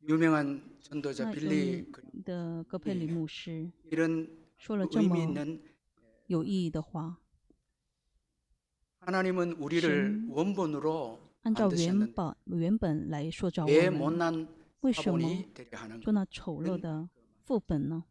유명한 전도자 那有 빌리 名的戈佩里牧师 이런 说了这 의미 么 있는 有意义的话， 하나님은 우리를 神 원본으로 按照 만드셨는데 原本来塑造我 왜 们， 못난 为什么 사본이 되려 하는 做那丑陋的副本呢？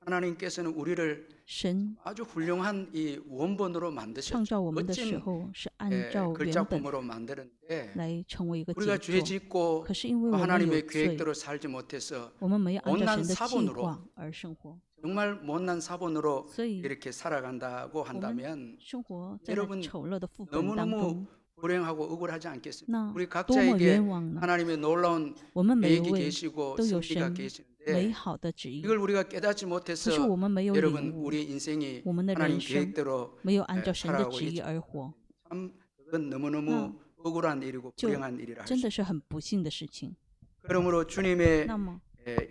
하나님께서는 우리를 神 아주 훌륭한 이 원본으로 创 만드셨죠. 造我们的时 멋진 候是按照原本 글작품으로 만드는데 来成为一个 우리가 杰 죄 作。 짓고 可是因为我们有 하나님의 罪， 계획대로 살지 못해서 我们没有按照 못난 神的计 사본으로 划而生活， 정말 못난 사본으로 所以 이렇게 살아간다고 我们 한다면 生活在那 여러분 丑陋的副本当 너무너무 中， 불행하고 억울하지 않겠습니까? 那 우리 多么 각자에게 冤枉呢！ 하나님의 놀라운 我们每一 계획이 位 계시고 都有 섭리가 神 계시는데 美好的旨意， 이걸 우리가 깨닫지 可是 못해서 我们没有领 여러분 悟， 우리 인생이 我们的 하나님 人生 계획대로 没有按照神的 살아가고 旨意 있죠. 而活， 참 그건 너무너무 억울한 일이고 就 불행한 일이라 할 真 수 的是很不幸的事情。 그러므로 주님의 那么，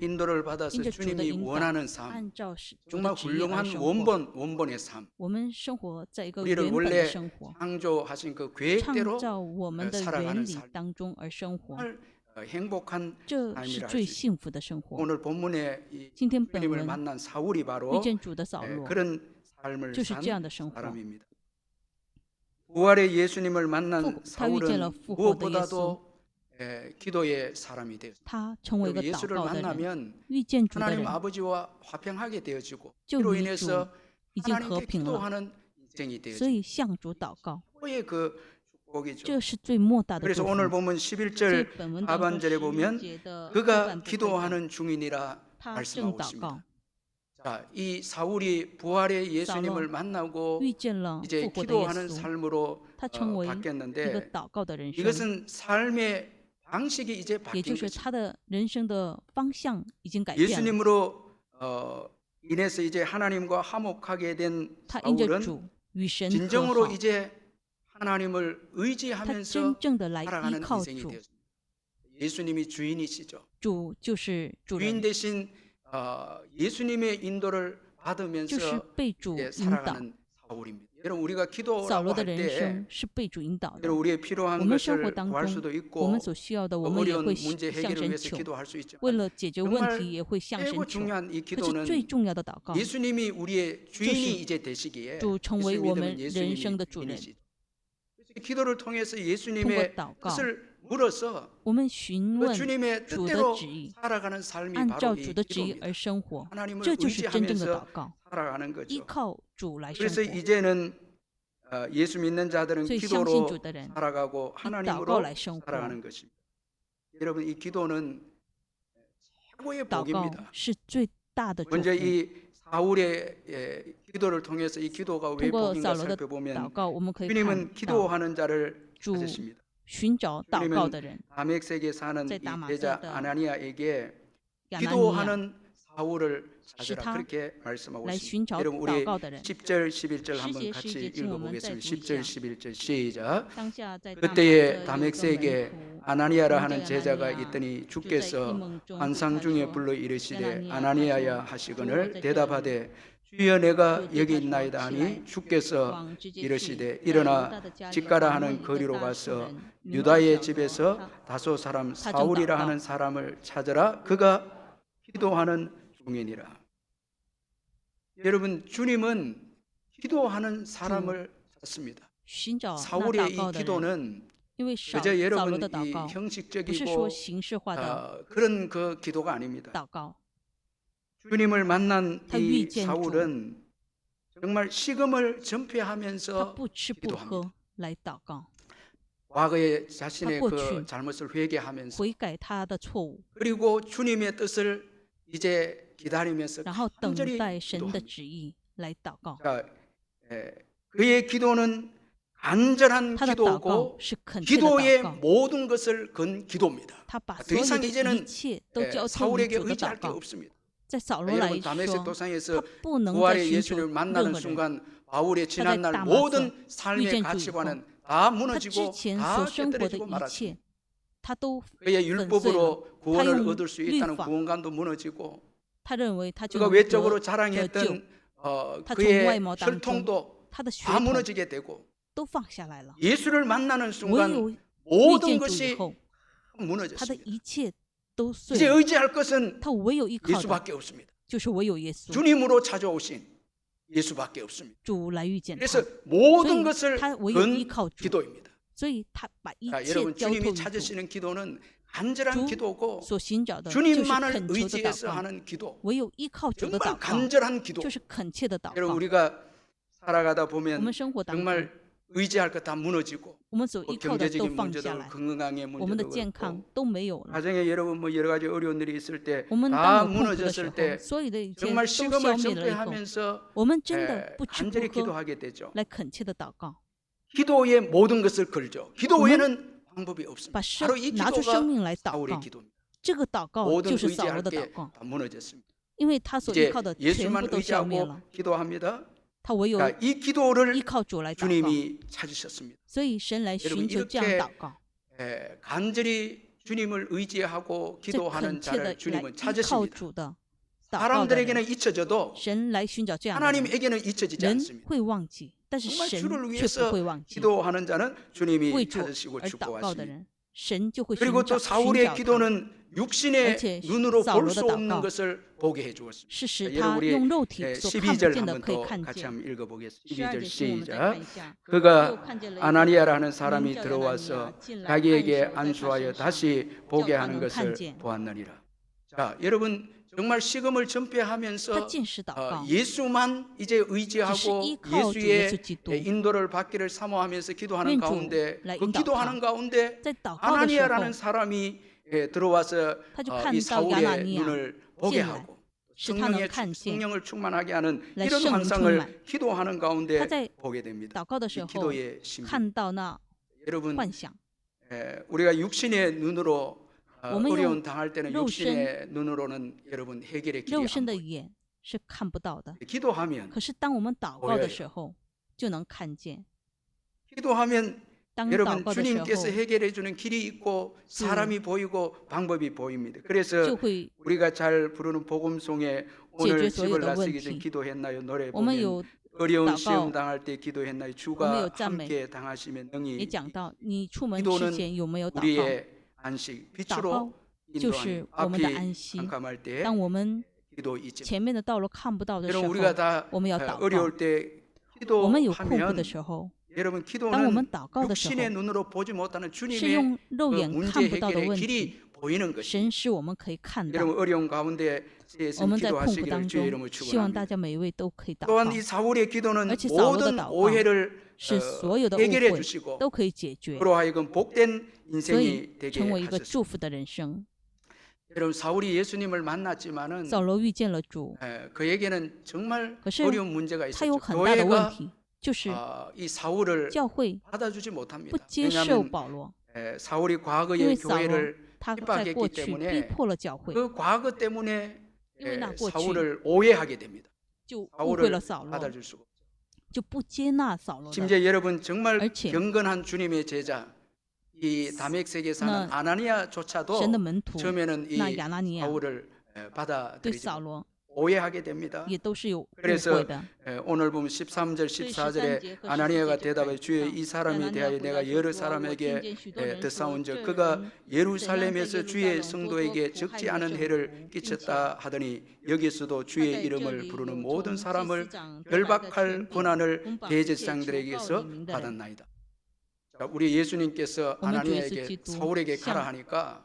인도를 받아서 因着主的 주님이 引导， 원하는 삶 按照主 정말 的旨意而 훌륭한 生活， 원본의 삶 我们生活在一个 우리를 原本的 원래 生活， 창조하신 그 创 계획대로 造我们的 살아가는 原理 삶 当中而生活， 정말 행복한 这是 삶이라 할 最 수 있습니다. 幸福的生活。 오늘 본문에 이 今天本 주님을 文 만난 사울이 遇 바로 见主的扫罗， 그런 삶을 就是 산 这样的生活。 사람입니다. 부활의 예수님을 만난 他遇见了 사울은 复活的耶稣， 무엇보다도 기도의 사람이 되었습니다. 他成为一个 그리고 祷 예수를 告的人， 만나면 遇见主的 하나님 人 아버지와 화평하게 되어지고 就 이로 与主 인해서 已经和 하나님께 平了， 기도하는 인생이 所 되어집니다. 以向主祷告， 최고의 그 축복이죠. 这是最莫大的 그래서 祝 오늘 福。 보면 所以 11절 本文当中 하반절에 11 보면 节的后 그가 半部分讲 기도하는 중이니라 他正 말씀하고 祷 있습니다. 告， 자, 이 사울이 부활의 예수님을 만나고 遇见了 이제 复活的耶 기도하는 稣， 삶으로 他成为一个 바뀌었는데 祷告的人生， 이것은 삶의 방식이 이제 也 바뀐 就是 것입니다. 他的人生的方向已经改变了。 예수님으로 인해서 이제 하나님과 화목하게 된 他因着 사울은 主与神和 진정으로 好， 이제 하나님을 他 의지하면서 真正的来依 살아가는 靠 인생이 主， 되었습니다. 예수님이 주인이시죠. 主就是主 주인 人， 대신 예수님의 인도를 就是 받으면서 被主 이제 引导。 살아가는 사울입니다. 여러분 우리가 扫 기도라고 罗的 할 人 때 生是被主引导的。 여러분 우리의 필요한 我们生活 것을 当 구할 中， 수도 我 있고 们所需要的，我们也 어려운 会 문제 向 해결을 神 위해서 求， 기도할 수 为 있지만 了解决问 정말 题也会向 최고 神求。 중요한 이 可是最 기도는 重要的祷告， 예수님이 우리의 주인이 이제 되시기에 主成为 예수 我们 믿으면 人 예수님이 生的主人。 주인이시죠. 그래서 기도를 통해서 通过 예수님의 祷告， 뜻을 물어서 我们询 그 问 주님의 主的 뜻대로 旨意， 살아가는 삶이 按 바로 照 이 主的旨意 기도입니다. 而生活， 하나님을 这就是真正的 의지하면서 祷告， 살아가는 依 거죠. 靠主来生 그래서 活。 이제는 예수 믿는 자들은 所以相信 기도로 主的人 살아가고 以祷告 하나님으로 来生活。 살아가는 것입니다. 여러분 이 기도는 최고의 祷告 복입니다. 是最大的祝 먼저 福。 이 사울의 기도를 통해서 이 기도가 왜 通过 복인가 扫罗的祷 살펴보면 告，我们可以看 주님은 到 기도하는 자를 주 찾으십니다. 寻找祷告 주님은 的人， 다메섹에 사는 在 이 大马 제자 色的 아나니아에게 亚拿尼亚 기도하는 사울을 찾으라 시타 그렇게 말씀하고 来 있습니다. 寻找 여러분 祷 우리 告的人。 10절 11절 한번 10절, 같이 11절 읽어보겠습니다. 请我们再读一下。 10절 11절 시작. 当下在大马色 그때에 有一个 다메섹에 门徒， 아나니아라 名 하는 叫 제자가 亚拿尼亚， 있더니 就在异 주께서 梦中对 환상 他 중에 说 불러 이르시되 아나니아 아나니아야 하소. 하시거늘 주어 대답하되 주여 내가 주 여기 대답하시고 있나이다 하니 起来 주께서 往直接去， 이르시되 在犹 일어나 大的家里 집가라 访问 하는 一个 거리로 大 가서 妇人，名叫 유다의 小罗 집에서 她 다소 사람 좀 사울이라祷告。 하는 사람을 찾으라 그가 기도하는 중이니라. 여러분 주님은 기도하는 사람을 찾습니다. 寻找那 사울의 祷告 이 的人， 기도는 因为 그저 扫罗 여러분 的祷 이 告不是 형식적이고 说形式化的 그런 그 기도가 아닙니다. 祷告， 주님을 만난 다 이 위见주. 사울은 정말 식음을 他 전폐하면서 不吃不喝来祷告， 과거에 자신의 他过 그 去 잘못을 회개하면서 悔改他的错误， 그리고 주님의 뜻을 이제 기다리면서 然后等 간절히 待神的 기도합니다. 旨意来祷告。 그러니까 그의 기도는 간절한 他的祷告 기도고 是恳切的 기도의 祷告， 모든 것을 건 기도입니다. 他把 더 所有 이상 的 이제는 一切都交托于 사울에게 主的 의지할 祷 게 告。 없습니다. 在扫罗来 여러분 다메섹 说， 도상에서 他不能再 부활의 寻求 예수를 任 만나는 何人。 순간 바울의 他在 지난날 大马色 모든 삶의 위见主以后， 가치관은 다 他之 무너지고 前 다 所生活的 깨뜨려지고 一 말았습니다. 切，他都 그의 粉碎了。 율법으로 구원을 용 얻을 수 있다는律法 구원관도 무너지고 他认为他就 그가 能 외적으로 得 자랑했던 他从 그의 外貌当中， 혈통도 他的血 다 统 무너지게 되고 都放下来了。 예수를 만나는 唯 순간 有遇 모든 见主以 것이 后，他的 무너졌습니다. 一切都碎 이제 了， 의지할 것은 他唯有依靠的 예수밖에 없습니다. 就是唯有耶稣， 주님으로 찾아오신 예수밖에 없습니다. 主来遇见他， 그래서 모든 所以 것을 他唯有依 건 靠主， 기도입니다. 所以他把一 자, 切 여러분 交托 주님이 于主。 찾으시는 기도는 간절한 主 기도고 所寻找的就是 주님만을 恳求的祷 의지해서 告， 하는 기도, 唯有依靠主的 정말 祷告， 간절한 기도. 就是恳切的祷 여러분 告。 우리가 살아가다 我 보면 们生活当中， 정말 의지할 것 다 무너지고 我们所 뭐 依靠的都 경제적인 放下 문제도 来， 건강의 我们的 문제도 健康 그렇고 都没有了。 가정에 여러분 뭐 여러 가지 어려운 일이 있을 때 我们 다 当有痛苦的时 무너졌을 候， 때 所有的一切 정말 都消 시금을 灭了以后， 전폐하면서 我们真的不吃不 간절히 喝 기도하게 되죠. 来恳切的祷告， 기도에 모든 것을 걸죠. 기도 외에는 방법이 없습니다. 把生 바로 이 拿出 기도가 生命来祷 사울의 告。 기도입니다. 这个祷告 모든 就是扫罗 의지할 的 게 祷告， 다 무너졌습니다. 因为他所依 이제 靠的全部 예수만 都消灭 의지하고 了， 기도합니다. 他唯有 그러니까 이 기도를 依靠主来祷告。 주님이 찾으셨습니다. 所以神来 여러분 寻求这样 이렇게 祷告， 간절히 주님을 의지하고 这 기도하는 恳切的 자를 来 주님은 依靠 찾으십니다. 主的祷告的人， 사람들에게는 잊혀져도 神来寻找这样的人， 하나님에게는 잊혀지지 人 않습니다. 会忘记，但是 정말 神 주를 却不 위해서 会忘记。 기도하는 자는 为 주님이 主 찾으시고 而祷告的 축복하십니다. 人，神就会寻 그리고 找 또 寻 사울의 找他， 기도는 육신의 어째 눈으로 볼 사울의 수 없는祷告 것을 보게 해주었습니다. 是使 여러분 他 우리 用肉体所看不 12절 见的 한번 可以 더 看 같이 见。 한번 읽어보겠습니다. 12 12절 节经我们再看 시작. 一下， 그가 又看见了一个 아나니아라는 사람이 名叫亚拿尼亚 들어와서 进来 자기에게 按手在他 안수하여 身上 다시 보게 叫他 하는 能 것을 看见。 보았느니라. 자, 여러분 정말 시금을 他 전폐하면서 进食祷告， 예수만 이제 只是 의지하고 依靠主耶稣 예수의 基督。 인도를 받기를 사모하면서 기도하는 愿主 가운데来 그 引导 기도하는 가운데 在祷告的时候， 아나니아라는 사람이 들어와서 他就 이 看到亚拿 사울의 尼亚 눈을 보게 进来， 하고 使他能看见。 성령을 충만하게 하는 来 이런 圣灵充 환상을 满。 기도하는 가운데 他在 보게 됩니다. 祷告的 이 时候 기도의 신비. 看到那 여러분 幻想。 우리가 육신의 눈으로 我们 어려움 用 당할 때는 肉 육신의 눈으로는 여러분 해결의 길이 肉 안 身的 보여요. 眼是看不到的， 기도하면 可是当我们祷告 보여요 的时候，就能看见。 기도하면 当祷 여러분 告的时候， 주님께서 해결해 주는 길이 있고 사람이 보이고 방법이 보입니다. 그래서 就会 우리가 잘 부르는 복음송에 오늘 제주에 집을 所有的 나서기 전 问题。 기도했나요? 노래 我们 보면 有 어려운 祷告 시험 당할 때 기도했나요? 我们 주가 有赞美， 함께 당하시면 也 능히 讲到你出门之 기도는 前有没有祷告？ 우리의 안식 祷 빛으로 告就 인도하는 是我们的 앞이 安息。 캄캄할 때 当我们 기도 잊지 前面的道路看不到的时 여러분 候， 우리가 다 我们要祷告。 어려울 때 我们有困苦 기도하면 的时候， 여러분 当我们 기도는 祷告的时候， 육신의 눈으로 보지 못하는 是 주님의 用肉 그 眼 문제 看不到的 해결의 问题， 길이 보이는 것이 神使我们可以看到。 여러분 어려운 가운데 我 세상 们在痛苦 기도하시기를 当 주의 中， 이름을 希望大 축원합니다. 家每一位都可以祷 또한 告， 이 사울의 기도는 어찌 사울의 모든祷告 오해를 使所有的误 해결해 会 주시고 都可以解决， 그로 하여금 복된 所以 인생이 되게 成为一个 하셨습니다. 祝福的人生。 여러분 사울이 예수님을 만났지만은 扫罗遇见了主， 그에게는 정말 可是 어려운 문제가 他有 있었죠. 很大的问 교회가 题，就是 이 사울을 教会 받아주지 不 못합니다. 接受 왜냐하면 保罗， 사울이 因为 과거의 扫罗 교회를 他 핍박했기 在过去 때문에 逼迫了教会， 그 과거 때문에 因为那过去 사울을 오해하게 됩니다. 就误会了 사울을 扫罗， 받아줄 수가 없죠. 就不接纳扫罗的。 심지어 여러분 정말 어째. 경건한 주님의 제자 이 다메섹에 사는 나- 아나니아조차도 神的门徒 처음에는 那 이 亚拿尼亚 사울을 对 받아들이지 扫罗 오해하게 됩니다. 也都是有误 그래서 会的。 오늘 보면 13절 14절에 아나니아가 대답해 주여 이 사람에 대하여 내가 여러 사람에게 듣사온즉 그가 예루살렘에서 주의 성도에게 적지 않은 해를 끼쳤다 하더니 여기서도 주의 이름을 부르는 모든 사람을 결박할 권한을 대제사장들에게서 받았나이다. 자, 우리 예수님께서 아나니아에게 사울에게 가라 하니까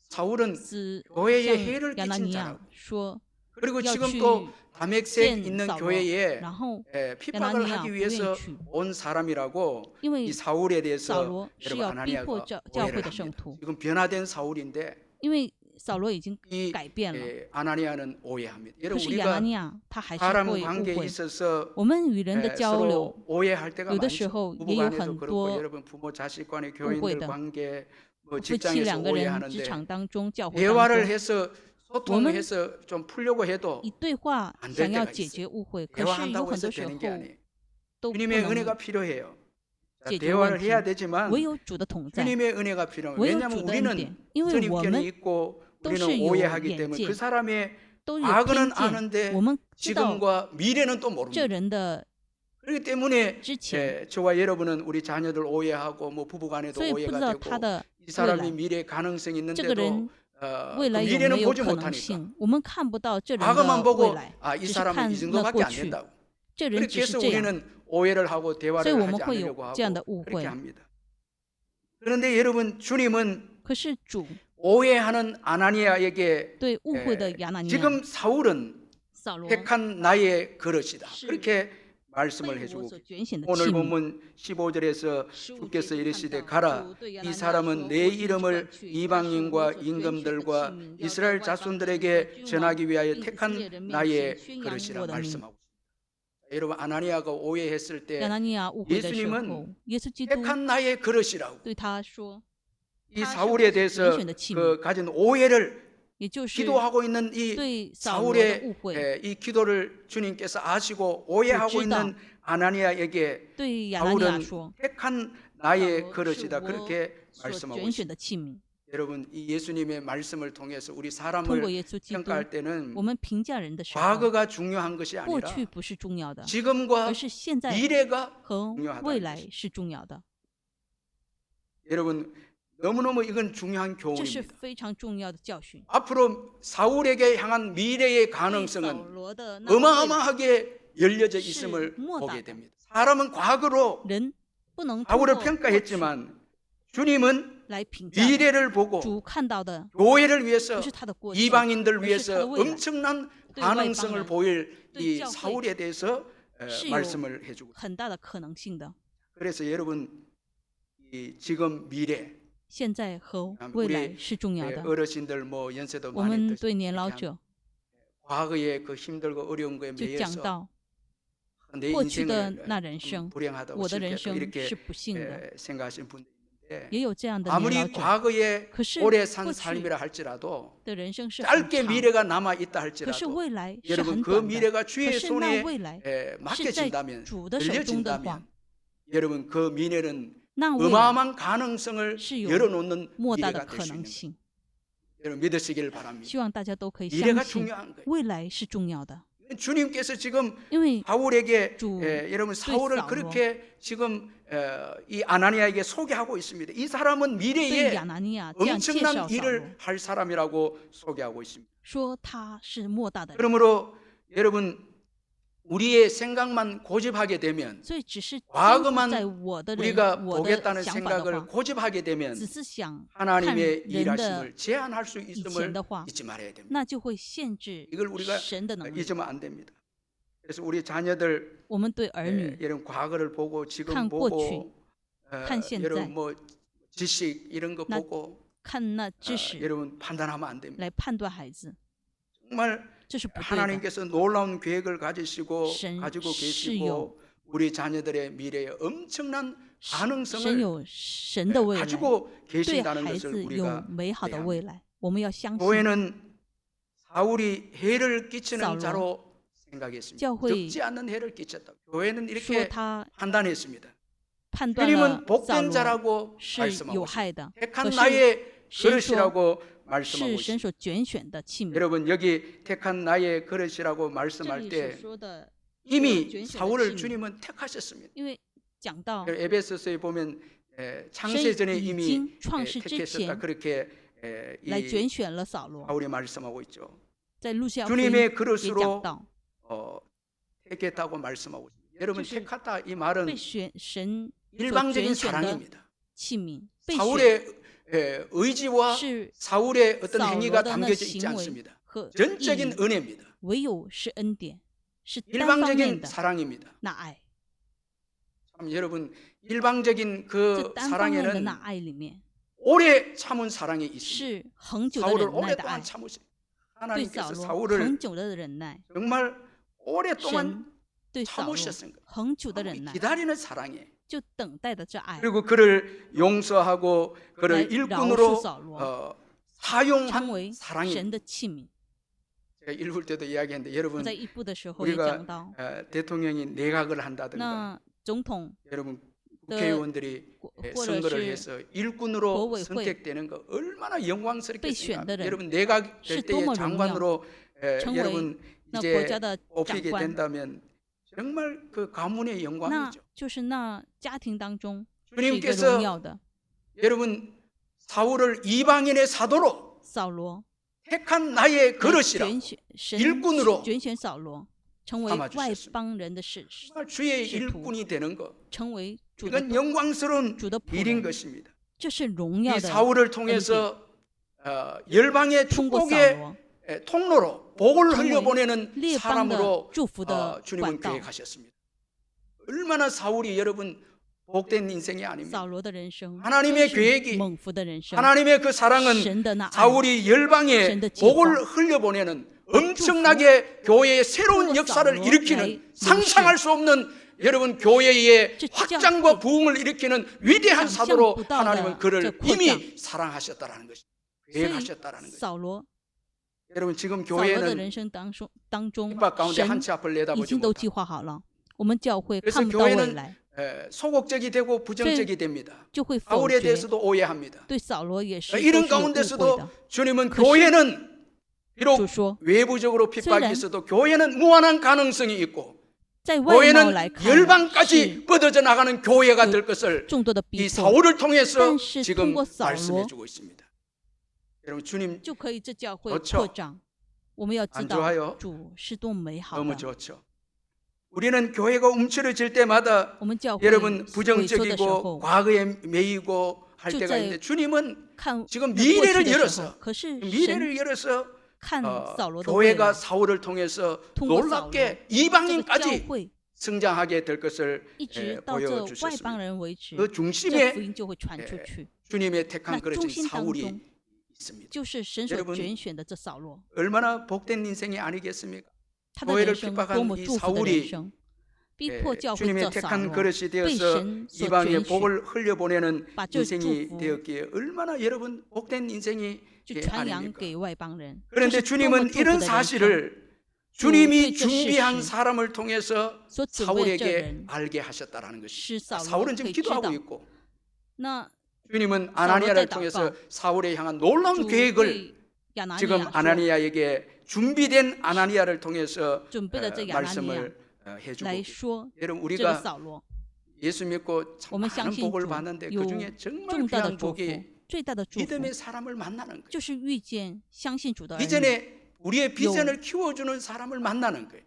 사울은 是 교회에 向 해를 亚拿 끼친 尼亚 자라고. 说， 그리고 要 지금 去 또 다메섹 见 있는 扫罗， 교회에 然后 핍박을 야나니아 하기 위해서 不愿意去。 온 사람이라고 因为 이 사울에 扫 대해서 罗是 여러분 要逼 아나니아가 迫教会 오해를 的圣 합니다. 徒， 지금 변화된 사울인데 因为扫罗已经 이 改变了， 아나니아는 오해합니다. 可 여러분 是亚拿 우리가 尼亚他还是 사람 会误 관계에 会。 있어서 我们与人的交流 서로 오해할 때가 有的时 많죠. 候也 부부 有 간에도 很 그렇고 多 여러분 부모 자식 간의 误会 교인들 的， 관계 뭐 夫妻 직장에서 两个人职 오해하는데 场当中、教会当 대화를 中， 해서 소통해서 좀 풀려고 해도 以对话 안될 想要 때가 解 있어요. 决误会，可是有 대화한다고 很 해서 多时 되는 게 候 아니에요. 都不 주님의 能 은혜가 필요해요. 자, 解决 대화를 问题 해야 。 되지만 唯有主的同在， 주님의 은혜가 필요해요. 唯有 왜냐하면 主的恩典 우리는 ，因为我 선입견이 们 있고 都 우리는 是有 오해하기 眼 때문에 界 그 ， 사람의 都有 과거는 偏见， 아는데 我们知道 지금과 미래는 또 这 모릅니다. 人的 그렇기 때문에 之前， 저와 여러분은 우리 자녀들 오해하고 뭐 부부간에도 所以不知 오해가 道 되고 他的 이 未 사람이 来。 미래 가능성이 这个 있는데도 人未 그 来有 미래는 没有 보지 可能 못하니까 性？我们看不到这人 과거만 的未 보고 来， 아, 이 只是 사람은 看 이 那 정도밖에 过 안 去。 된다고. 这人 그렇게 只是 해서 这样， 우리는 오해를 하고 所以 대화를 我们 하지 会 않으려고 有这样的 하고 误 그렇게 会。 합니다. 그런데 여러분, 주님은 可是主 오해하는 아나니아에게 对误会的亚拿尼亚 지금 사울은 扫罗 택한 나의 그릇이다. 시- 그렇게 被 말씀을 我 해주고 所拣选的 오늘 器皿。 본문 15절에서 15 주께서 节 이르시되 看到 가라 主对亚拿 이 尼亚 사람은 说， 내 我指 이름을 管去， 이방인과 他是我所拣选的 임금들과 器皿，要对 이스라엘 外邦人和 자손들에게 君王 전하기 위하여 并以色 택한 列人面前 나의 宣扬 그릇이라 我的名。 말씀하고 있습니다. 여러분, 아나니아가 오해했을 亚 때 拿尼亚误会的时 예수님은 候，耶稣基督 택한 나의 그릇이라고 对他说， 이 他是 사울에 我所 대해서 拣选的器皿， 그 가진 오해를 也就是 기도하고 있는 이 对扫罗的 사울의 误会， 이 기도를 주님께서 아시고 오해하고 知道 있는 아나니아에게 对亚拿尼亚 사울은 说， 택한 扫 나의 罗是 그릇이다. 我 그렇게 所 말씀하고 拣选 있습니다. 的器皿。 여러분, 이 예수님의 말씀을 통해서 우리 通过 사람을 耶稣基督， 평가할 때는 我们评价人的时候， 과거가 중요한 것이 过 아니라 去不是重要的， 지금과 而是现在 미래가 和 중요하다는 未来 것입니다. 是重要的。 여러분, 너무너무 이건 중요한 这是 교훈입니다. 非常重要的教训。 앞으로 사울에게 향한 미래의 对扫 가능성은 罗的那未来 어마어마하게 열려져 시- 있음을 뭐다. 보게 됩니다. 사람은 과거로 人不能通 사울을 过过去 평가했지만 주님은 来评价。 미래를 보고 主看到的 교회를 위해서 不是他的过去， 이방인들 而是他的 위해서 未来。 엄청난 네 가능성을 와이방은 보일 네 이教会 사울에 대해서 是有 말씀을 해주고 很大的可能性的。 그래서 여러분 이 지금 미래 现在和 우리 未来是重要的。 어르신들 뭐 연세도 我 많이 们 드시고 对年老 이렇게 者 과거의 그 힘들고 어려운 거에 就讲 매여서 到 내 过去的 인생을 那人生， 불행하다고 我的人 싫게 또 生 이렇게 是不幸的， 생각하시는 분도 있는데 也有这样的年 아무리 老者 과거에 可是 오래 산 过去 삶이라 할지라도 的人生是很 짧게 长， 미래가 남아 있다 可是 할지라도 未来是 여러분 很 그 短的。 미래가 可 주의 是那 손에 未来 맡겨진다면 主的手中的话， 열려진다면 여러분 그 미래는 那未来 어마어마한 가능성을 是有 열어놓는 莫大的 미래가 될 可 수 能 있는 性。 여러분 믿으시길 바랍니다. 希望大家都可以 미래가 相信， 중요한 거예요. 未来是重要的， 주님께서 지금 因为 사울에게 주 여러분 사울을 사울로. 그렇게 지금 이 아나니아에게 소개하고 있습니다. 이 사람은 对 미래에 亚拿尼亚这样介绍 엄청난 扫罗， 일을 할 사람이라고 소개하고 있습니다. 说他是莫大的人， 그러므로 여러분 우리의 생각만 고집하게 되면 所以只是 과거만 在我的人 우리가 我的 보겠다는 想法的 생각을 话， 고집하게 되면 只是想看 하나님의 人的 일하심을 제한할 수 以前 있음을 的话， 잊지 말아야 됩니다. 那就会限制 이걸 우리가 神的能力。 잊으면 안 됩니다. 그래서 우리 자녀들 我们对儿女 이런 과거를 보고 지금 看过去 보고 看现在 여러분 뭐 지식 이런 거 나 보고 看那知识 여러분 판단하면 안 됩니다. 来判断孩子， 정말 这是不对的。 하나님께서 놀라운 계획을 가지고 神 가지고 是 계시고 우리 자녀들의 미래에 엄청난 神 가능성을 有神的未来， 가지고 对 계신다는 孩 것을 子有 우리가 美好的未来，我们要相信。 교회는 사울이 해를 끼치는 사울로. 자로 생각했습니다. 교회. 적지 않는 해를 끼쳤다. 교회는 说 이렇게 他 판단했습니다. 判断了 주님은 扫 복된 罗 자라고 是 말씀하고 有 있습니다. 害的， 택한 可是 나의 神说 그릇이라고 是 말씀하고 神 있습니다. 所拣选的器皿。 여러분 여기 택한 나의 그릇이라고 这 말씀할 里所 때 说的 이미 拣选的 사울을 器皿， 주님은 택하셨습니다. 因为讲到 에베소서에 보면 창세전에 神已 이미 经创世之 택했었다 前 그렇게 来 이 拣选了扫罗， 바울이 말씀하고 있죠. 在路加福音 주님의 也讲 그릇으로 到 택했다고 말씀하고 있습니다. 여러분 就是 택하다 이 말은 被神所 일방적인 拣选的 사랑입니다. 器皿，被选 사울의 의지와 是 사울의 어떤 扫 행위가 罗的那 담겨져 있지 行为 않습니다. 和意 전적인 义， 은혜입니다. 唯有是恩典，是单方面 일방적인 的 사랑입니다. 那爱。 참 여러분 일방적인 这 그 单方面的 사랑에는 那爱里面， 오래 참은 사랑이 있습니다. 是恒久的 사울을 忍耐的爱 오랫동안 ， 참으신 对扫 하나님께서 罗 사울을 恒久的忍耐， 정말 오랫동안 神对扫罗 참으셨은 거예요. 恒久的忍耐， 기다리는 사랑에 就等待的这爱， 그리고 그를 용서하고 来 그를 饶恕 일꾼으로 扫罗， 成 사용한 为 사랑이 神的器皿。 제가 읽을 때도 이야기했는데 我 여러분 在一部的时候也讲 우리가 到， 대통령이 내각을 한다든가 那总统 여러분 국회의원들이 或者 선거를 是 해서 일꾼으로 국회의회 선택되는 거 얼마나 영광스럽게 被选的 생각합니다. 人 여러분 내각 될 是 때의 多么荣耀， 장관으로 成为 여러분 那国 이제 家的长 뽑히게 官， 된다면 정말 그 가문의 那 영광이죠. 就是那家庭当中是一个 주님께서 荣耀的。 여러분 사울을 이방인의 사도로 扫罗 택한 나의 来 그릇이라 拣选神 일꾼으로 拣选扫罗，成为 삼아 外 주셨습니다. 邦人的使 정말 주의 使徒， 일꾼이 되는 것, 成为主的 이건 영광스러운 主的仆 일인 人， 것입니다. 这是荣 이 耀的 사울을 통해서 열방의 通过扫 축복의 罗 통로로 복을 成为 흘려보내는 列邦的 사람으로 祝福的 주님은 管道。 계획하셨습니다. 얼마나 사울이 여러분 복된 인생이 아닙니다. 扫罗的人生 하나님의 真是 계획이 猛福的人生， 하나님의 그 사랑은 神的那爱 사울이 열방에神的计划 복을 흘려보내는 엄청나게 교회의 새로운 통과 역사를 사울로 일으키는 날 상상할 수 없는 여러분 교회의 저 확장과 부흥을 일으키는 위대한 사도로 想象不到的 하나님은 그를 这扩张。 이미 사랑하셨다라는 것입니다. 所以 계획하셨다라는 것입니다. 扫罗 여러분 지금 扫罗的 교회는 人生当中， 핍박 가운데 神 한치 앞을 已 내다보지 经都 못하고 计划好了。我们教会 그래서 看不到未 교회는 来， 소극적이 되고 부정적이 됩니다. 就会否 바울에 决。 대해서도 오해합니다. 对扫罗也是 이런 都是有误会 가운데서도 的。 주님은 그것이- 교회는 비록 主说， 외부적으로 핍박이虽然 있어도 교회는 무한한 가능성이 있고 在外貌来 교회는 看是 열방까지 뻗어져 나가는 교회가 될 것을 众多的 이 逼迫， 사울을 통해서 但是 지금 通过扫罗 말씀해주고 있습니다. 여러분 주님 就可以这教会 좋죠 扩张。我们要知 안 道 좋아요? 主是多么美好 너무 的。 좋죠. 우리는 교회가 움츠러질 때마다 我们教会 여러분 萎缩的时 부정적이고 候， 과거에 매이고 할 저 때가在 있는데 주님은 看 지금 过去 미래를 的时候， 열어서 可是神 미래를 열어서 看扫罗的未 교회가 来， 사울을 통해서 通过扫罗 놀랍게 这个教 이방인까지 会 성장하게 될 것을 一直到这外邦 보여주셨습니다. 人为止， 그 这福 중심에 音就会传出去。 주님의 택한 那 그릇인 中心当 사울이 中 있습니다. 就是神所 여러분 拣选的这扫罗， 얼마나 복된 인생이 아니겠습니까? 他的 교회를 人生 핍박한 多么 이 祝福的 사울이 人生，逼迫教会 주님의 这扫 택한 罗 그릇이 被 되어서 神所 이방에 拣选， 복을 흘려보내는把这 인생이 祝福 되었기에 얼마나 여러분 복된 인생이 就传扬 아닙니까? 给外邦人。这 그런데 是多么 주님은 祝福 이런 的人生 사실을 주님이 그 준비한事实 사람을 통해서 所指为这 사울에게 人 알게 하셨다라는 것입니다. 使扫罗 사울은 可 지금 以知 기도하고 道。 있고 那 주님은 아나니아를 통해서 사울에 향한 놀라운 主 계획을 对亚拿尼 지금 亚说， 아나니아에게 준비된 아나니아를 통해서 准备了这亚拿尼亚 말씀을 해주고 来 계십니다. 说 여러분 这个 우리가 扫罗， 예수 믿고 참 我们相 많은 信 복을 主 받는데 有 그 중에 정말 重大的 귀한 祝福 복이 ，最大的祝福 믿음의 사람을 만나는 거예요. 就是遇见相信主的儿女， 이전에 우리의 비전을 키워주는 사람을 만나는 거예요.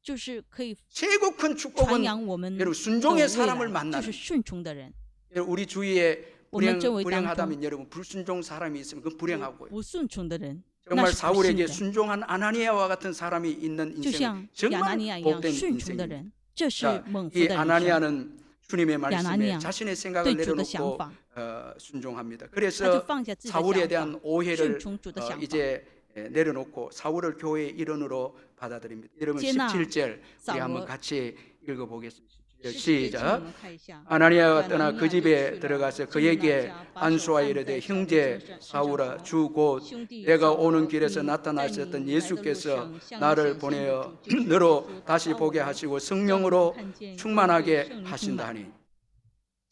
就是可以 최고 큰 传 축복은 扬我们 여러분 的 순종의 未 사람을 来，就 만나는 是顺从的人。 여러분, 우리 주위에 我们周围当中 불행하다면 여러분 불순종 사람이 있으면 그건 불행하고요. 不顺从的人，那 정말 是不幸 사울에게 的。 순종한 아나니아와 같은 사람이 있는 就 인생은 像亚拿 정말 尼亚一样 복된 顺从的 인생입니다. 人，这是 자, 猛福 이 的人生。 아나니아는 주님의 말씀에 야나니아, 자신의 생각을 对主的想 내려놓고 法， 순종합니다. 他就 그래서 放下自己的 사울에 想 대한 法， 오해를 顺从主的想法， 이제 내려놓고 사울을 교회의 일원으로 받아들입니다. 여러분 接纳 17절 우리 扫 한번 罗。 같이 읽어보겠습니다. 17节， 시작. 我们看一下。 아나니아가 떠나 그 아나니아가 집에 그 들어가서 집에 그에게 들어가서 안수하여 안수하여 이르되 이르되 형제 형제 사울아 사울아, 주 곧兄弟 내가 扫罗 오는 길에서 你 나타나셨던 在你 예수께서 来的路上 나를 向你显现 보내어 的主就是 너로 耶稣 다시 把 보게 我 하시고 让 성령으로 看见 충만하게 圣灵充满。 하신다 하니.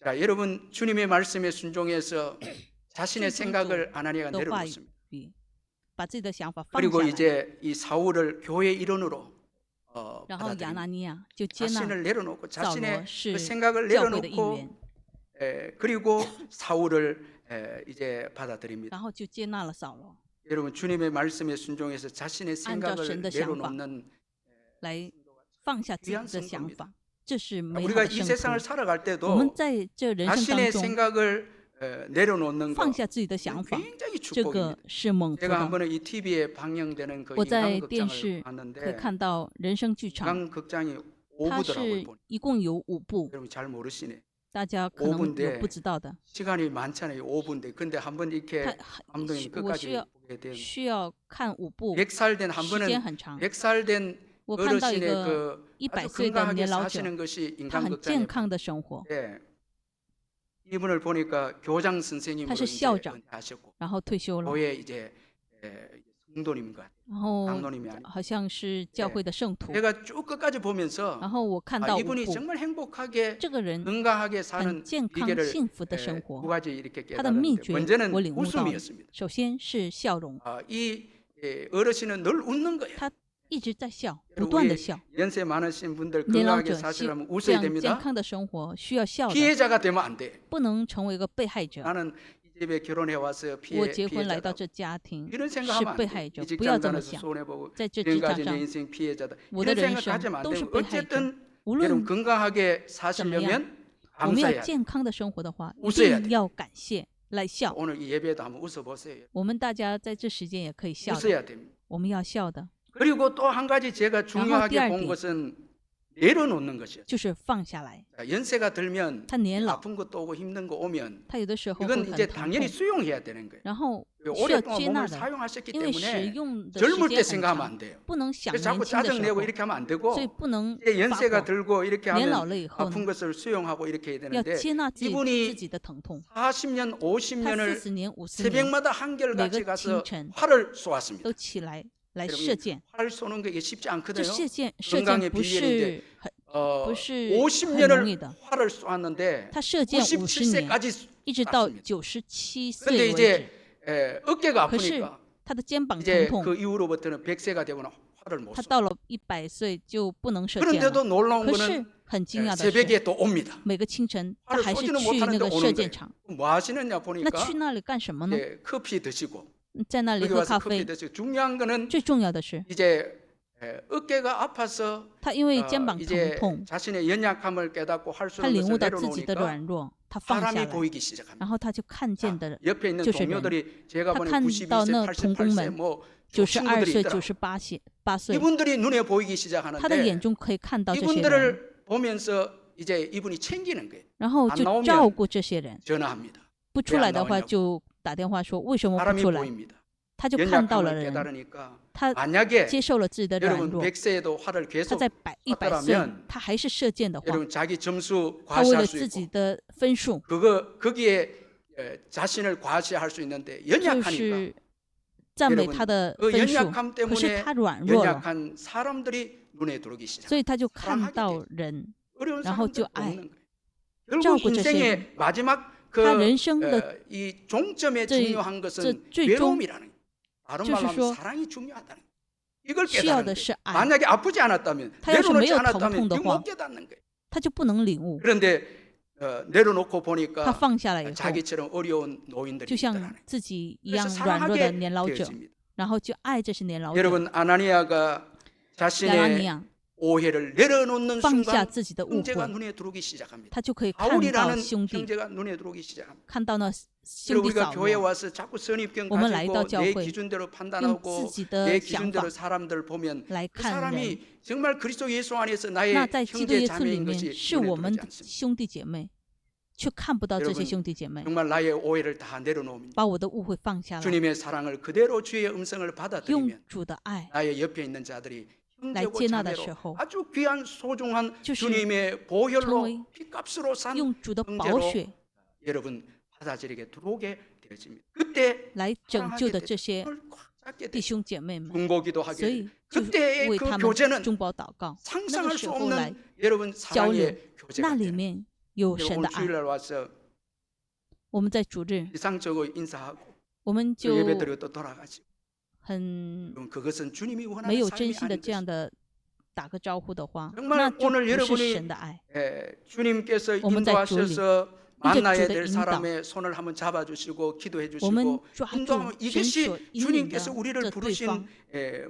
자, 여러분 주님의 말씀에 순종해서 자신의 생각을 아나니아가 的话 내려놓습니다. 语，把自己的想法放 그리고 下来。 이제 이 사울을 교회 일원으로 然后亚 받아들입니다. 拿尼亚就接纳 자신을 내려놓고 扫 자신의 罗是 그 생각을 教会的一 내려놓고 员， 그리고 사울을 이제 받아들입니다. 然后就接纳了扫罗， 여러분 주님의 말씀에 순종해서 자신의 생각을神的想法 내려놓는 来放下自己 귀한 的想 성도입니다. 法，这是美好 우리가 的 이 圣 세상을 徒。 살아갈 我们 때도 在这人生 자신의 当中 생각을 내려놓는 것 放下自己的想法， 굉장히 这个 축복입니다. 是猛福 제가 한 的。 번은 이 TV에 방영되는 그 我在 인간극장을 电视可以 봤는데 看到人生剧场， 인간극장이 它 5부더라고요. 是一共有5部， 여러분 잘 모르시네. 大家可能 5분인데 有不知道的。 시간이 많잖아요. 5분인데. 근데 한 번 이렇게 它 감독님 我 끝까지 需要 보게 되면 需要看5部， 100살 된 한 时 번은 间很长。 100살 된 我看到一 어르신의 个 그 100 아주 岁的 건강하게 年老者， 사시는 것이 他很健 인간극장에 康的生活， 예. 이분을 보니까 교장 선생님으로 他是 이제 校长， 은퇴하셨고 然后退休了， 교회 이제 성도님 같아요. 然后 장로님이 아니고 好像是教会的圣徒。 제가 쭉 끝까지 보면서 然后我看 아, 到5 이분이 部， 정말 행복하게 这个人 건강하게 很 사는 健康 비결을 幸福的生 두 活。 가지 이렇게 他的秘 깨달았는데 诀 먼저는 我领悟到了， 웃음이었습니다. 首先是笑容， 이 어르신은 늘 웃는 거예요. 他一直在笑，不 여러분, 断的 우리 笑。 연세 많으신 분들 年老 건강하게 者希 사시려면 这 웃어야 样健 됩니다. 康的生活需要笑的， 피해자가 되면 안 돼. 不能成为一个被害者。 나는 집에 결혼해 와서 我结婚来到 피해자다. 这家庭 이런 是 생각하면 被 안 害 돼. 者， 이 不要这么 직장 다녀서 想。 손해 보고 在这职场 지금까지 내 上， 인생 피해자다. 我的 이런 人 생각 生 가지면 안 都是 되고 被害者。 어쨌든 无 여러분 论 건강하게 怎么样， 사시려면 我们要 감사해야 돼. 健康的生活的话，一 웃어야 定 돼. 要感谢，来笑。 오늘 이 예배도 한번 웃어보세요. 我们大家在这时间也可以笑的， 웃어야 됩니다. 我们要笑的， 그리고 또 한 가지 제가 중요하게 본 第二点 것은 내려놓는 것이에요. 就是放下来。 자, 연세가 들면 他年老， 아픈 것도 오고 힘든 거 오면 他有的时候会 이건 很 이제 疼 당연히 痛， 수용해야 되는 거예요. 然后需要 오랫동안 接纳 몸을 的， 사용하셨기 因为使 때문에 用的 젊을 时 때 间很 생각하면 长， 안 돼요. 不能想 그래서 年 자꾸 轻的时 짜증내고 候， 이렇게 하면 안 되고 所以不能 이제 发 연세가 火。 들고 이렇게 年老 하면 了以后 아픈 呢， 것을 수용하고 이렇게 해야 要 되는데 接纳自己 이분이 自己的疼痛。 40년, 他 50년을 40年、50年 새벽마다 한결같이 매일 가서清晨 활을 쏘았습니다. 都起来来 여러분, 射箭， 활 쏘는 게 이게 쉽지 这 않거든요. 射箭 건강의 不 비결인데 是很 어, 不是很容易 50년을 的。 활을 쏘았는데 他射箭50年， 97세까지 一直到 쐈습니다. 97 근데 岁为止。 이제 어깨가 可是 아프니까 他的肩膀疼 이제 痛， 그 이후로부터는 100세가 되거나 활을 못 他 쏘. 到了100岁就不能射箭 그런데도 了。 놀라운 可是 거는 很惊讶的是， 새벽에 또 옵니다. 每个清晨他 활을 还是 쏘지는 去那 못하는데 个 오는 射 거예요. 箭场。 뭐 하시느냐 那 보니까 去那里干什么呢？ 예, 커피 드시고 在那里 여기 喝 와서 咖 커피 啡。 드시고 중요한 거는 最重要的是， 이제 어깨가 아파서 他因为肩膀疼 이제 痛， 자신의 연약함을 깨닫고 할 수 他 있는 领悟 것을 到自己的 내려놓으니까 软弱，他放下 사람이 来， 보이기 시작합니다. 然后他就看 자, 见的 옆에 있는 就是人。 동료들이 제가 他 보니 看到 92세, 那同工 88세 们 뭐 92 친구들이 岁、 있더라고요. 98岁， 이분들이 눈에 보이기 他的 시작하는데 眼中可以看到这些人， 이분들을 보면서 이제 이분이 챙기는 거예요. 然后 안 就 나오면 照顾这些人。 전화합니다. 不出来的 왜 话 안 나오냐고 就打电话说为什么不 사람이 出来， 보입니다. 他就看到了 연약함을 人， 깨달으니까 他 만약에 接受了自己的软 여러분 弱。 100세에도 화를 他 계속 在100岁 쐈더라면 ，他还是射箭的话， 여러분 자기 점수 他为了 과시할 수 自己 있고 的分数， 거기에 자신을 과시할 수 있는데 就 연약하니까 是赞美 여러분 他的 그 分数。 연약함 可是 때문에 他软弱了， 연약한 사람들이 눈에 들어오기 시작. 所以他就看 사랑하게 到 돼요. 人， 어려운 然后 사람들 就爱 돕는 거예요. 照 결국 顾这些人。 인생의 마지막 그 他人生的 이 종점에 저- 중요한 것은 最终 외로움이라는 거예요. 다른 就是 말로 하면 说 사랑이 중요하다는 거예요. 이걸 需要 깨달은 的 거예요. 是爱， 만약에 아프지 않았다면 他要是没 내려놓지 有疼 않았다면 痛的 이거 话， 못 깨닫는 거예요. 他就不能领悟。 그런데 내려놓고 他 보니까 放下来以后， 자기처럼 어려운 노인들이 就像 있더라는 거예요. 自己一样 그래서 软弱的 사랑하게 年老者， 되어집니다. 然后就爱这些年老者。 여러분 아나니아가 亚拉尼 자신의 亚 오해를 내려놓는 放下 순간 自己的误 형제가 会， 눈에 들어오기 시작합니다. 他就可以看到 바울이라는 兄弟， 형제가 눈에 들어오기 시작합니다. 看到那兄 그리고 弟 우리가 扫 교회에 罗， 와서 자꾸 선입견 我们来到 가지고 教 내 会， 기준대로 用 판단하고 自己 내 的想 기준대로 法 사람들 보면 来 그 看人。 사람이 정말 그리스도 예수 안에서 나의 那在基督 형제 耶稣里 자매인 面 것이 是 눈에 我们 들어오지 的 않습니다. 兄弟姐妹，却看不到这些 여러분 兄弟姐妹， 정말 나의 오해를 다 내려놓으면 把我的误会放下来， 주님의 사랑을 그대로 주의 음성을 用 받아들이면 主的爱 나의 옆에 있는 자들이 형제고 来接纳的 자매로 时候， 아주 귀한 소중한 就是 주님의 成 보혈로 为 피값으로 산 用主的宝 형제로 血 여러분 받아들이게 들어오게 되어집니다. 그때 来拯救 사랑하게 的 되 这些 손을 꽉 잡게 弟 돼 兄姐妹们， 중보기도 所 하게 以 돼. 就 그때의 为 그 他们 교제는 中保祷告。那 상상할 个 수 时候来 없는 여러분 交流， 사랑의 교제가 那里 되는 面有 거예요. 神 오늘 的爱。 주일날 와서 我们在主日， 이상적으로 인사하고 我们 또 就 예배드리고 또 돌아가지. 很 그럼 그것은 주님이 没 원하는 有 삶이 真心的 아닌 这样 것입니다. 的打个招呼的话， 정말 那就 오늘 不是 여러분이 神的爱。 주님께서 我们在主里， 인도하셔서 因着 만나야 主的 될 引导， 사람의 손을 한번 잡아주시고 기도해 我们 주시고 抓住 인도하면 神 이것이 所引领的 주님께서 우리를 这对 부르신 方，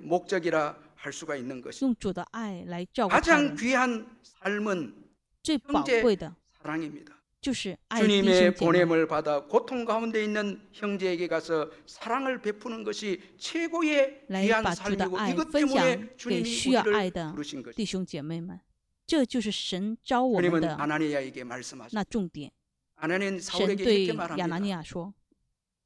목적이라 할 수가 있는 것이 用主的爱来照顾他 가장 人。 귀한 삶은 最宝 형제 贵的 사랑입니다. 就是爱弟兄 주님의 姐妹。 보냄을 받아 고통 가운데 있는 형제에게 가서 사랑을 베푸는 것이 최고의 来 귀한 把主的 삶이고 爱 이것 分享 때문에 给 주님이 需要爱 우리를 的 부르신 것이 弟兄姐妹们，这就是神招我们 주님은 的 아나니아에게 말씀하셨다. 那重点。 아나니아는 神 사울에게 对 이렇게 亚拿尼 말합니다. 亚说：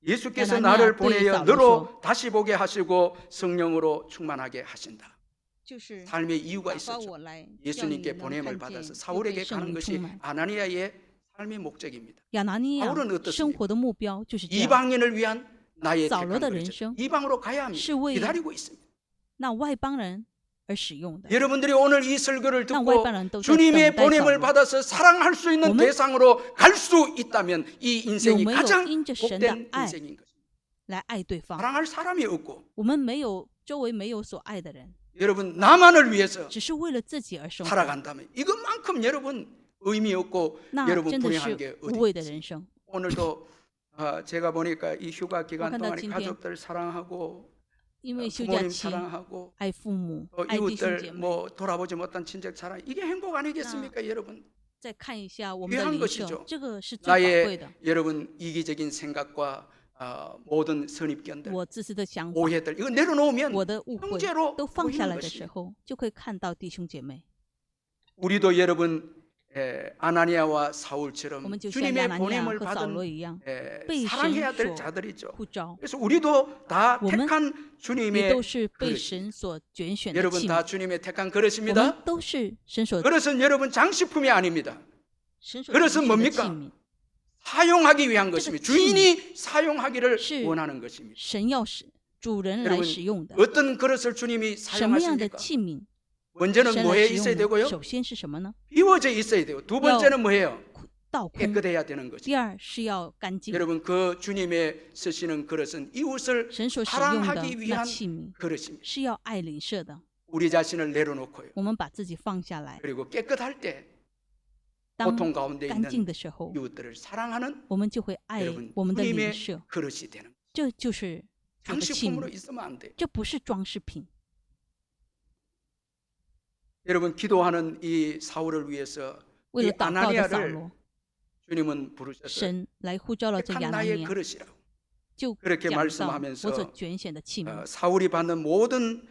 예수께서 야나니아 나를 对 보내어 扫罗 너로 다시 보게 하시고 성령으로 충만하게 하신다. 就是 삶의 이유가 打发 있었죠. 我来，叫你 예수님께 能 보냄을 看见 받아서 又被 사울에게 圣 가는 灵 것이 充满。 아나니아의 삶의 목적입니다. 亚拿尼亚 바울은 어떻습니까? 生活的目标就是这样。 이방인을 위한 나의扫罗 택한 的 거죠. 人生 이방으로 가야 합니다. 是为 기다리고 있습니다. 那外邦人而使用的。 여러분들이 오늘 이 설교를 那外 듣고 邦人都在 주님의 等待扫 보냄을 罗。 받아서 사랑할 수 있는 我们 대상으로 갈 수 있다면 이 인생이 有没有 가장 因着神的 복된 爱 인생인 것입니다. 来爱对方。 사랑할 사람이 없고 我们没有周围没有所爱的人， 여러분 나만을 위해서 只是为了自己而生活， 살아간다면 이것만큼 여러분 의미 없고 那 여러분 真的 불행한 是 게 无 어디 谓的 있습니까? 人生。 오늘도 제가 보니까 이 휴가 기간 我看到 동안에 今天 가족들 사랑하고 因为休假 부모님 期 사랑하고 爱父母、 또 爱弟兄姐 이웃들 妹， 뭐 돌아보지 못한 친척 사랑 이게 행복 아니겠습니까, 여러분? 再看一下我们的 귀한 领 것이죠 袖，这个是最宝贵 나의 的。 여러분 이기적인 생각과 모든 선입견들, 我自私的想法、 오해들 이거 내려놓으면 我的误会 형제로 都放下 보이는 来的时 것입니다. 候，就会看到弟兄姐妹。 우리도 여러분 아나니아와 我 사울처럼 们就像亚 주님의 拿尼亚 보냄을 和扫罗 받은 一样， 에, 被 사랑해야 神 될 所 자들이죠. 呼召， 그래서 우리도 다 我们 택한 也 주님의 都是被 그릇. 神所拣选的 여러분 器 다 皿。 주님의 택한 我 그릇입니다. 们都是神所 그릇은 여러분 장식품이 아닙니다. 神所 그릇은 拣选的器 뭡니까? 皿。 사용하기 위한 그 것입니다. 치- 주인이 사용하기를 시- 원하는 것입니다. 神要使主人来 여러분 使用的。 어떤 그릇을 주님이 什么样的 사용하십니까? 器皿 먼저는 神 뭐에 来使 있어야 用呢？ 되고요? 首先是什么呢？ 비워져 있어야 돼요. 두 번째는 뭐예요? 倒空。 깨끗해야 되는 것이죠. 第二是要干净。 여러분 그 주님의 쓰시는 그릇은 이웃을 神所使用的 사랑하기 那 위한 器皿 그릇입니다. 是要爱邻舍的。 우리 자신을 내려놓고요. 我们把自己放下来， 그리고 깨끗할 때 当 고통 가운데 干净 있는 的时候， 이웃들을 사랑하는 我们就会爱 여러분 我们的邻 주님의 舍。 그릇이 되는 거예요. 这就是主的器 장식품으로 皿， 있으면 안 돼요. 这不是装饰品。 여러분 기도하는 이 사울을 위해서 为 이 了祷告的扫 아나니아를 罗， 주님은 부르셨어요. 神来呼召了这 택한 亚拿尼 나의 亚， 그릇이라고. 就 그렇게 讲到 말씀하면서 我所拣选的器皿， 사울이 받는 모든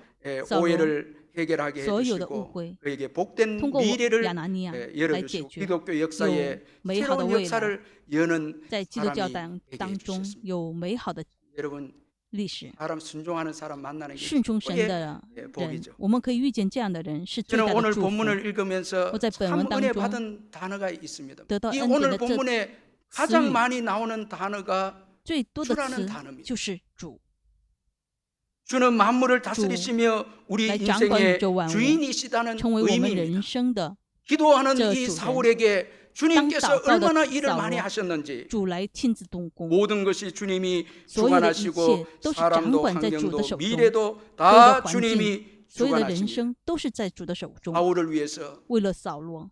사울로 오해를 해결하게 所有的误 해주시고 会， 그에게 복된 通过 미래를 亚拿尼亚来解 열어주시고 决， 기독교 역사에 有美好的 새로운 未来， 역사를 여는 在基督教 사람이 当 되게 中 해주셨습니다. 有美好的 여러분 历史。 사람 순종하는 사람 만나는 게 顺从神 최고의 的 복이죠. 人，我们可以遇见这样的人，是最 저는 大的 오늘 祝福。 본문을 읽으면서 我在本 참 文当 은혜 中 받은 단어가 있습니다. 得到 이 恩典 오늘 的这 본문에 词 가장 语 많이 나오는 단어가 最多的 주라는 词 단어입니다. 就是主， 주는 만물을 다스리시며 우리 来掌管宇 인생의 宙万物， 주인이시다는 成为我们 의미입니다. 人生的 기도하는 저 이 주人. 사울에게 주님께서 땅祷告的 얼마나 일을 扫罗. 많이 하셨는지 主来亲自动工。 모든 것이 주님이 所有的一 주관하시고 切都是掌 사람도 管在主的 환경도 手中， 미래도 所有 다 的环境， 주님이 所有的人 주관하십니다. 生都是在主的手中。 바울을 위해서 为了扫罗，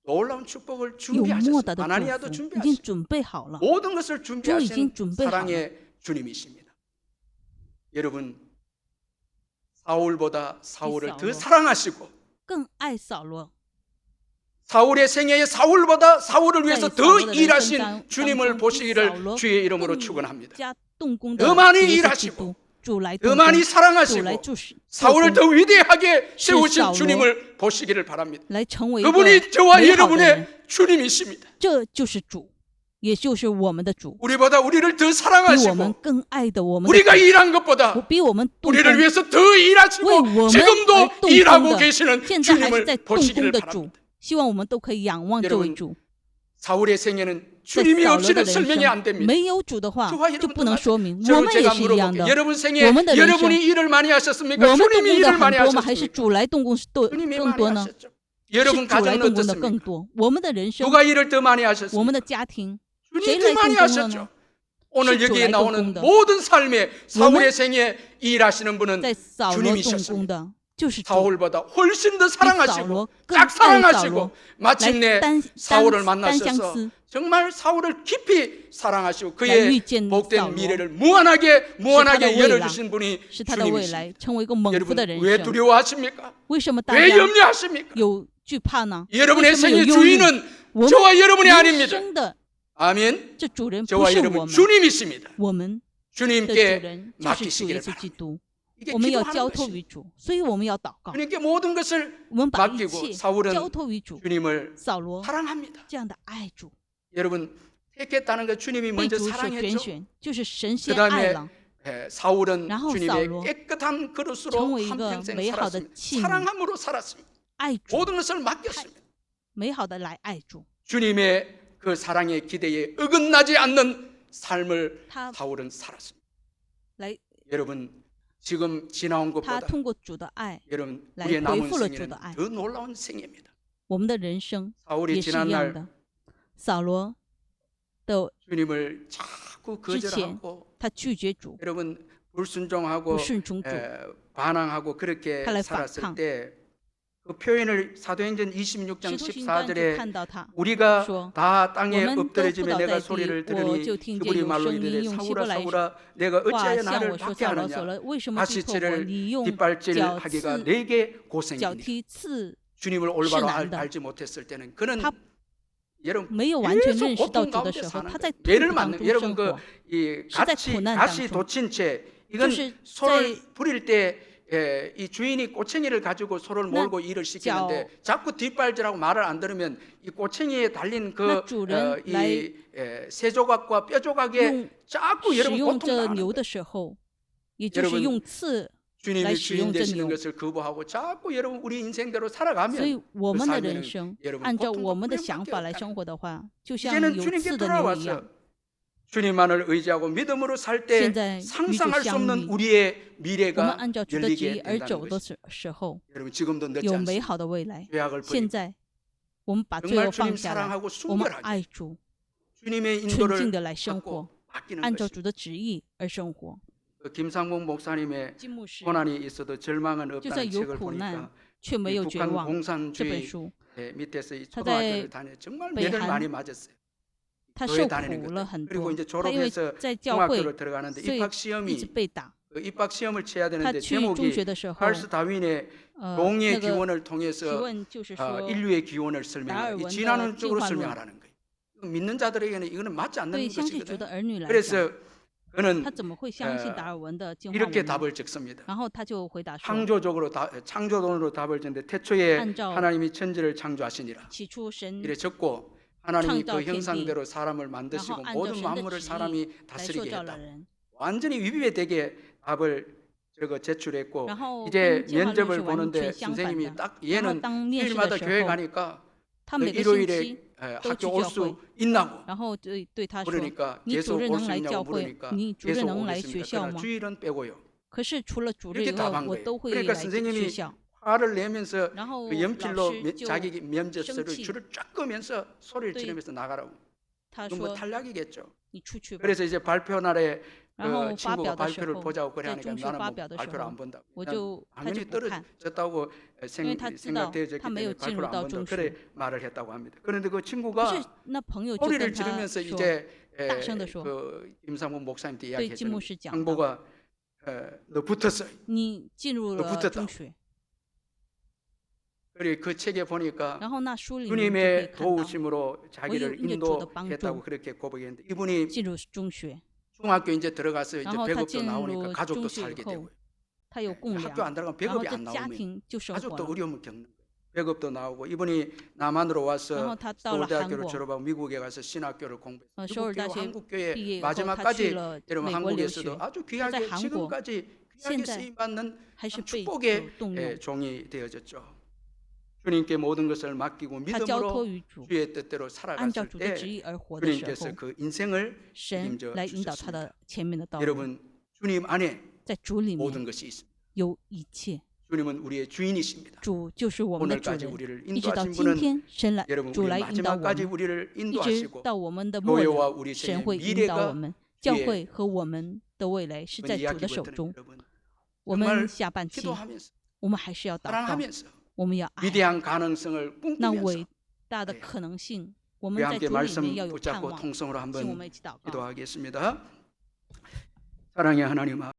놀라운 축복을 有莫 준비하셨습니다. 大的 아나니아도 祝福，已经 준비하셨습니다. 准备好了。 모든 것을 준비하신 주已经准备好了。 사랑의 주님이십니다. 여러분 사울보다 사울을 더 사울로. 사랑하시고 更爱扫罗， 사울의 생애에 사울보다 사울을 위해서 在 더 扫罗的人生 일하신 当 주님을 中，比扫 보시기를 罗 주의 이름으로 更 축원합니다. 加动工 더 的 많이 耶稣基 일하시고 督，主来 더 动工， 많이 主 사랑하시고 来注视， 사울을 더 위대하게 세우신 사울로. 주님을 보시기를 바랍니다. 来成为一个 그분이 저와 美好的人。 여러분의 주님이십니다. 这就是主，也就是我们的主， 우리보다 우리를 더 比我们 사랑하시고 更爱的我们的 우리가 主， 일한 것보다 比我们动 우리를 工 위해서 더 为 일하시고 我们而 지금도 动工 일하고 的， 계시는 现在还是 주님을 在动 보시기를 工的主 바랍니다. ，希望我们都可以仰望这位 여러분 主。 사울의 생애는 在 주님이 扫罗的 없이는 人 설명이 안 生 됩니다. 没有主的话 저와 就 여러분도 不能 마찬가지. 说明，我 저는 们也 제가 是一样 물어볼게요. 的。 여러분 생애 我们的人生， 여러분이 일을 많이 하셨습니까? 我们动 주님이 工的 일을 많이 很多吗？还是 하셨습니까? 主来动工多 주님이 更 많이 多呢？ 하셨죠. 是 여러분 主来 가정은 动工的更 어떻습니까? 多。我们的人生， 누가 일을 더 많이 我 하셨습니까? 们的家庭， 주님이谁 더 来 많이 动工了 하셨죠. 呢？ 오늘 是主 여기에 来动工 나오는 的。 모든 삶에 사울의 생에 일하시는 분은 在扫罗动工 주님이셨습니다. 的就是主， 사울보다 훨씬 더 比扫 사랑하시고 罗更 짝 爱扫罗 사랑하시고 ， 마침내 来单 사울을 单相 만나셔서 思， 정말 사울을 깊이 사랑하시고 来 그의 遇见扫 복된 罗， 미래를 무한하게 是他的未来， 열어주신 분이 使他的未 주님이십니다. 来成为一个猛夫的 여러분 人 왜 生。 두려워하십니까? 为什么大 왜 家 염려하십니까? 有惧怕呢？ 여러분의 为什么有 생의 忧虑？ 주인은 我们 저와 여러분이 人 아닙니다. 生的 아멘. 这主人不 저와 是我 여러분 们， 주님이십니다. 我们的主 주님께 人就是主 맡기시기를 耶稣基 바랍니다. 督。 이게 我们要 기도하는 交托 것입니다. 于主，所以我们要祷告， 주님께 모든 것을 我们把一 맡기고 切 사울은 交托于主。 주님을 扫罗 사랑합니다. 这样的爱主， 여러분 택했다는 것 주님이 被 먼저 主所拣 사랑했죠. 选，就是神先 그 爱 다음에 了， 사울은 然后 주님의扫罗 깨끗한 그릇으로 成为一个 한평생 美好的 살았습니다. 器皿， 사랑함으로 살았습니다. 爱主， 모든 것을 맡겼습니다. 美好的来爱主。 주님의 그 사랑의 기대에 어긋나지 않는 삶을 他 사울은 살았습니다. 来， 여러분 지금 지나온 他 것보다 通过主的爱， 여러분 来 우리의 남은 回复了 생애는 主的爱。 더 놀라운 생애입니다. 我们的人生 사울이 也是一 지난 样 날 的。扫罗的 주님을 자꾸 거절하고 他拒绝主， 여러분 불순종하고 不顺从主， 반항하고 그렇게 他来 살았을 反抗。 때 그 표현을 사도행전 26장 使徒行传就 14절에 看到他 우리가说 다 땅에 我们都 엎드려지며 扑倒 내가 在 소리를 地，我 들으니 就听见 히브리 有 말로 声音 이르되 用希 사울아 伯来 사울아 내가 话 어찌하여 向 나를 我说：“扫 박해 罗，扫 하느냐 罗，为什么逼迫我？ 가시치를 你用 뒷발질 脚 하기가 刺 내게 脚 고생이니踢刺。 주님을 올바로 난다. 알지 못했을 때는 그는 他 여러분 没有完全 계속 认识到 고통 主的 가운데 时候， 사는 他在 거예요. 痛 예를 苦当 맞는 中 여러분 生 그 活。 이 是在 가시 苦难当 가시 中。 돋친 채 이건 就是 소를 在 부릴 때 이 주인이 꼬챙이를 가지고 소를 몰고 일을 시키는데 자꾸 뒷발질하고 말을 안 들으면 이 꼬챙이에 달린 그 那主人来 이 새조각과 뼈조각에 用 자꾸 使 여러분 用 고통 这 당하는 牛 거예요. 的时候，也就是 여러분 用刺， 주님이 来使用 주인 这 되시는 牛。 것을 거부하고 자꾸 여러분 우리 인생대로 所 살아가면 以我们的 삶에는 人生 여러분 按照 고통과 我们的 불행밖에 想法来 없다는 生活的话，就像 이제는 有 주님께 刺的牛一 돌아왔어. 样。 주님만을 의지하고 믿음으로 살 때 现在与主 상상할 수 相 없는 遇， 우리의 我们 미래가 按照主的旨意 열리게 而 된다는 走的 것이 时候， 여러분 지금도 늦지 有美 않습니다. 好的未来。 죄악을 现 버리고 在我们把罪 정말 恶 주님 放下来， 사랑하고 我们 순결하게 爱主， 주님의 纯净 인도를 的来生活， 받고 바뀌는 按照 것이 主的旨意而生活。 그 김상봉 목사님의 金牧师 고난이 있어도 절망은 就 없다는 算有 책을 苦难， 보니까 却没 이 有绝 북한 望。这本 공산주의 书 밑에서 이 타 초등학교를 다녀 정말 매를北韩 많이 맞았어요. 他 교회 受 다니는 苦 것 了 때문에. 很 그리고 多， 이제 他因为 졸업해서 在教会， 중학교를 들어가는데 所以 입학 一直 시험이 被打。 그 입학 시험을 쳐야 他 되는데 去中 제목이 学的时候， 찰스 다윈의 那 용의 个 기원을 提 통해서 问就是说， 인류의 기원을达 설명하라. 尔 이 文的 진화론적으로 进化论 설명하라는 거예요. 이거 믿는 자들에게는 이거는 맞지 않는 对相信主 것이거든요. 的儿女来讲， 그래서 그는 他怎么会相信达尔文的进化 이렇게 论呢？ 답을 적습니다. 然后他就回答说， 창조론으로 답을 적는데 태초에按照 하나님이 천지를 창조하시니라. 起初神 이래 적고 하나님이 그 创造天地， 형상대로 사람을 然后 만드시고 按照 모든 神的 만물을 旨意 사람이 来塑 다스리게 造了 했다. 人。 완전히 위배되게 답을 저거 제출했고 然后 이제 跟进化论 면접을 是完 보는데 全相反 선생님이 的。 딱 然后 얘는 当面试的 일마다 时 교회 候， 가니까 他 너 每个星 일요일에 期 학교 去 올 教 수 会， 있나고 然后对他说 그러니까 ：“你 계속 主日 올 能 수 来教 있냐고 会， 물으니까 你主日 계속 能来学 오겠습니다. 校 그러나 吗？ 주일은 빼고요. 可是除了主日 이렇게 以 답한 外，我 거예요. 都会 그러니까 来学 선생님이 校。 화를 내면서 然后 그 老 연필로 师就 자기 면접서를 생气 줄을 쫙 끄면서 소리를 네. 지르면서 나가라고. 他 이건 뭐 说 탈락이겠죠. 你出去吧。 그래서 이제 발표 날에 然后 그 发 친구가 表的时 발표를 候， 보자고 그래 在 하니까 中学 나는 发 뭐 表的时 발표를 候 안 ， 본다고. 我 난 就他 당연히 就不看， 떨어졌다고 因为他知道 생각되어졌기 他没有 때문에 进入 발표를 안 到 본다고 中 그래 学。 말을 했다고 합니다. 그런데 그 可 친구가 是那朋友就 소리를 跟他 지르면서 说， 이제 大声地说， 그 임상훈 목사님한테 对金牧 이야기했잖아요. 师讲到， 장보가 너 붙었어. 你进入 너 了 붙었다 中学。 그리고 그 책에 보니까 然后那书里面就可以 주님의 看到， 도우심으로 자기를 인도 주의 인도했다고 방주. 그렇게 고백했는데 이분이 进入中学， 중학교 이제 들어가서 이제 然后他 배급도 进 나오니까 入 가족도 中学 살게 以后 되고요. ，他有供 학교 粮， 안 들어가면 然后 배급이 这 안 家 나오면 庭就生活 가족도 了。 어려움을 겪는 거예요. 배급도 나오고 이분이 남한으로 然后 와서 他到了韩 서울대학교를 国， 졸업하고 미국에 가서 신학교를 공부해서 首尔 미국 大 교육 学 한국교회 毕业以后，他去 마지막까지 了 여러분 美国留 한국에서도 学， 아주 在 귀하게 韩国 지금까지 귀하게 现在 쓰임 받는 还是 참 被主 축복의 动用。 종이 되어졌죠. 주님께 모든 것을 맡기고 他交托 믿음으로 于主， 주의 뜻대로 按照 살아갔을 主的旨 때 意而活的时 주님께서 候， 그 인생을 神 책임져 来引导他 주셨습니다. 的前面的道路。 여러분 주님 안에 在主里 모든 面 것이 있습니다. 有一切， 주님은 우리의 주인이십니다. 主就是我们的主 오늘까지 人。 우리를 一直到 인도하신 今 분은 天，神来 여러분 主 우리 来引导我 마지막까지 们， 우리를 一直 인도하시고 到我们的末了， 교회와 우리 神 세상의 会引导我 미래가 们。教 주의 会和我们的未来是在 이번 主的手 이야기부터는 中。 여러분 我 정말 们下半期， 기도하면서 我们还是要祷告， 사랑하면서 我们要爱 위대한 가능성을 那 꿈꾸면서 伟大的 네 可能性。我 우리 们在 함께 主里 말씀 面要有盼 붙잡고 望， 통성으로 请我 한번 们一起祷告。 기도하겠습니다. 사랑의 하나님